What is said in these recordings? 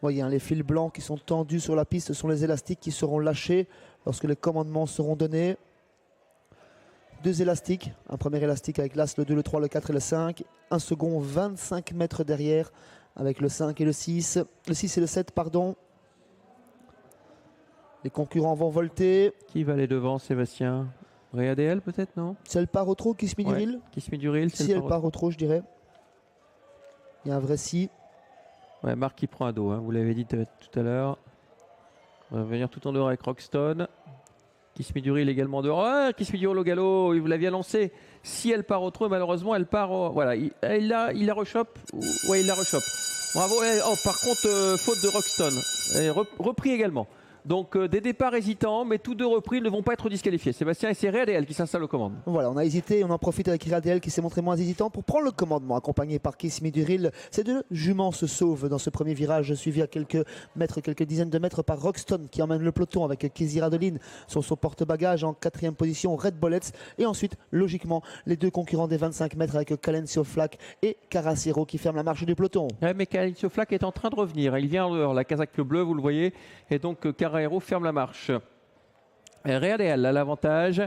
voyez, hein, les fils blancs qui sont tendus sur la piste, ce sont les élastiques qui seront lâchés lorsque les commandements seront donnés. 2 élastiques, un premier élastique avec l'As, le 2, le 3, le 4 et le 5. Un second 25 mètres derrière avec le 5 et le 6. Le 6 et le 7, pardon. Les concurrents vont volter. Qui va aller devant, Sébastien? Réadl peut-être, non? Si elle part au trot, Kiss Me Du Ril. Kiss Me Du Ril, si elle part au trot, je dirais. Il y a un vrai si. Ouais, Marc qui prend un dos, hein, vous l'avez dit tout à l'heure. On va venir tout en dehors avec Roxton. Kiss Me Du Ril également dehors. Ah, Kiss Me Du Ril au galop, il vous l'avait annoncé. Si elle part au trot, malheureusement, elle part au... Voilà, il la rechoppe. Ouais, il la rechoppe. Bravo. Oh, par contre, faute de Roxton. Repris également. Donc des départs hésitants, mais tous deux repris ne vont pas être disqualifiés. Sébastien, et c'est Réadl qui s'installe aux commandes. Voilà, on a hésité, on en profite avec Réadl qui s'est montré moins hésitant pour prendre le commandement, accompagné par Kiss Me Du Ril. Ces deux juments se sauvent dans ce premier virage, suivi à quelques mètres, quelques dizaines de mètres par Roxton qui emmène le peloton avec Kezira Adeline sur son porte-bagages en 4e position, Red Bullets. Et ensuite, logiquement, les deux concurrents des 25 mètres avec Calencio Flack et Caracero qui ferment la marche du peloton. Ouais, mais Calencio Flack est en train de revenir. Il vient en dehors, la casaque bleue, vous le voyez. Et donc Caracero ferme la marche. Réadl a l'avantage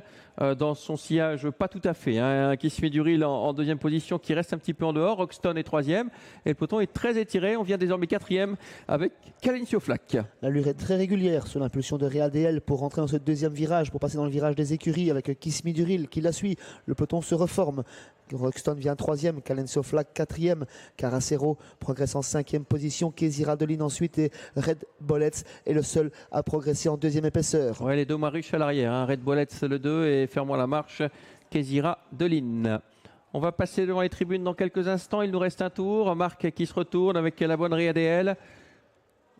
dans son sillage, pas tout à fait. Hein, Kiss Me Du Ril en 2e position qui reste un petit peu en dehors. Roxton est 3e. Et le peloton est très étiré. On vient désormais 4e avec Calencio Flack. L'allure est très régulière sous l'impulsion de Réadl pour rentrer dans ce 2e virage, pour passer dans le virage des écuries avec Kiss Me Du Ril qui la suit. Le peloton se reforme. Roxton vient 3e, Calencio Flack 4e, Caracero progresse en 5e position, Kezira Adeline ensuite et Red Bullets est le seul à progresser en 2e épaisseur. Ouais, les deux Maruches à l'arrière, hein. Red Bullets le 2 et fermons la marche, Kezira Adeline. On va passer devant les tribunes dans quelques instants, il nous reste un tour, Marc qui se retourne avec la bonne Réadl.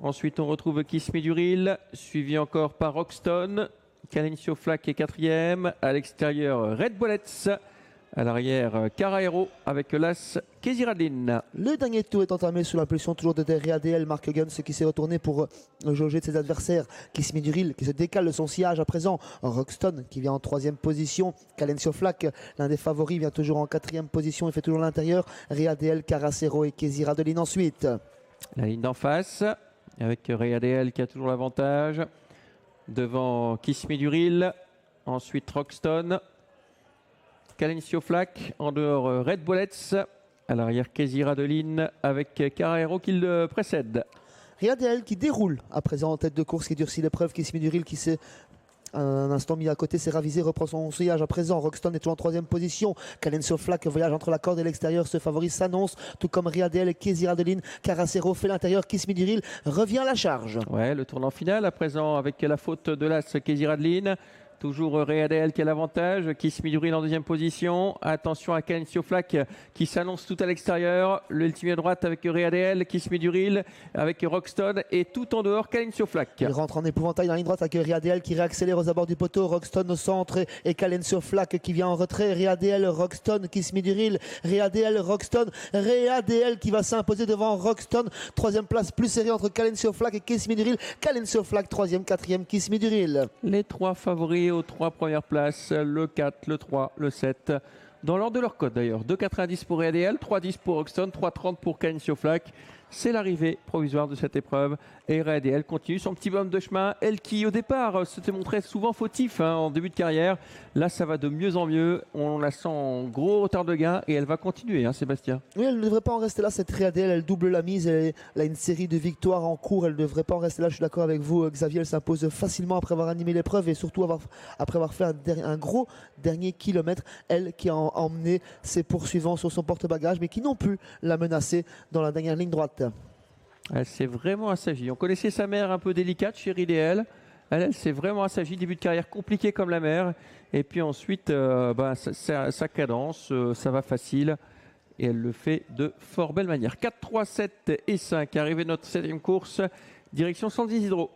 Ensuite on retrouve Kiss Me Du Ril, suivi encore par Roxton, Calencio Flack est 4e, à l'extérieur Red Bullets. À l'arrière, Caracero avec l'As Kezira Adeline. Le dernier tour est entamé sous l'impulsion toujours de Réadl, Mark Guns qui s'est retourné pour jauger de ses adversaires. Kiss Me Du Ril qui se décale de son sillage à présent. Roxton qui vient en 3e position. Calencio Flack, l'un des favoris, vient toujours en 4e position et fait toujours l'intérieur. Réadl, Caracero et Kezira Adeline ensuite. La ligne d'en face avec Réadl qui a toujours l'avantage. Devant Kiss Me Du Ril. Ensuite Roxton. Calencio Flack, en dehors Red Bullets, à l'arrière Kezira Adeline avec Caracero qui le précède. Réadl qui déroule à présent en tête de course, qui durcit l'épreuve. Kiss Me Du Ril qui s'est un instant mis à côté, s'est ravisé, reprend son sillage à présent. Roxton est toujours en 3e position. Calencio Flack voyage entre la corde et l'extérieur, ce favori s'annonce, tout comme Réadl et Kezira Adeline. Caracero fait l'intérieur, Kiss Me Du Ril revient à la charge. Ouais, le tournant final à présent avec la faute de l'As Kezira Adeline. Toujours Réadl qui a l'avantage, Kiss Me Du Ril en 2e position. Attention à Calencio Flack qui s'annonce tout à l'extérieur. L'ultime à droite avec Réadl, Kiss Me Du Ril avec Roxton et tout en dehors Calencio Flack. Il rentre en épouvantail dans la ligne droite avec Réadl qui réaccélère aux abords du poteau. Roxton au centre et Calencio Flack qui vient en retrait. Réadl, Roxton, Kiss Me Du Ril. Réadl, Roxton. Réadl qui va s'imposer devant Roxton. 3e place plus serrée entre Calencio Flack et Kiss Me Du Ril. Calencio Flack 3e, 4e, Kiss Me Du Ril. Les 3 favoris aux 3 premières places, le 4, le 3, le 7, dans l'ordre de leur code d'ailleurs. 2,90 pour Réadl, 3,10 pour Roxton, 3,30 pour Calencio Flack. C'est l'arrivée provisoire de cette épreuve et Réadl continue son petit bonhomme de chemin. Elle qui au départ s'était montrée souvent fautif en début de carrière. Là ça va de mieux en mieux. On la sent en gros retard de gain et elle va continuer, hein, Sébastien. Oui, elle ne devrait pas en rester là, cette Réadl. Elle double la mise. Elle a une série de victoires en cours. Elle ne devrait pas en rester là. Je suis d'accord avec vous, Xavier. Elle s'impose facilement après avoir animé l'épreuve et surtout après avoir fait un gros dernier kilomètre. Elle qui a emmené ses poursuivants sur son porte-bagages mais qui n'ont pu la menacer dans la dernière ligne droite. Elle s'est vraiment assagie. On connaissait sa mère un peu délicate chez Réadl. Elle s'est vraiment assagie. Début de carrière compliqué comme la mère. Et puis ensuite, sa cadence, ça va facile. Et elle le fait de fort belle manière. 4, 3, 7 et 5. Arrivé notre 7e course. Direction San Isidro.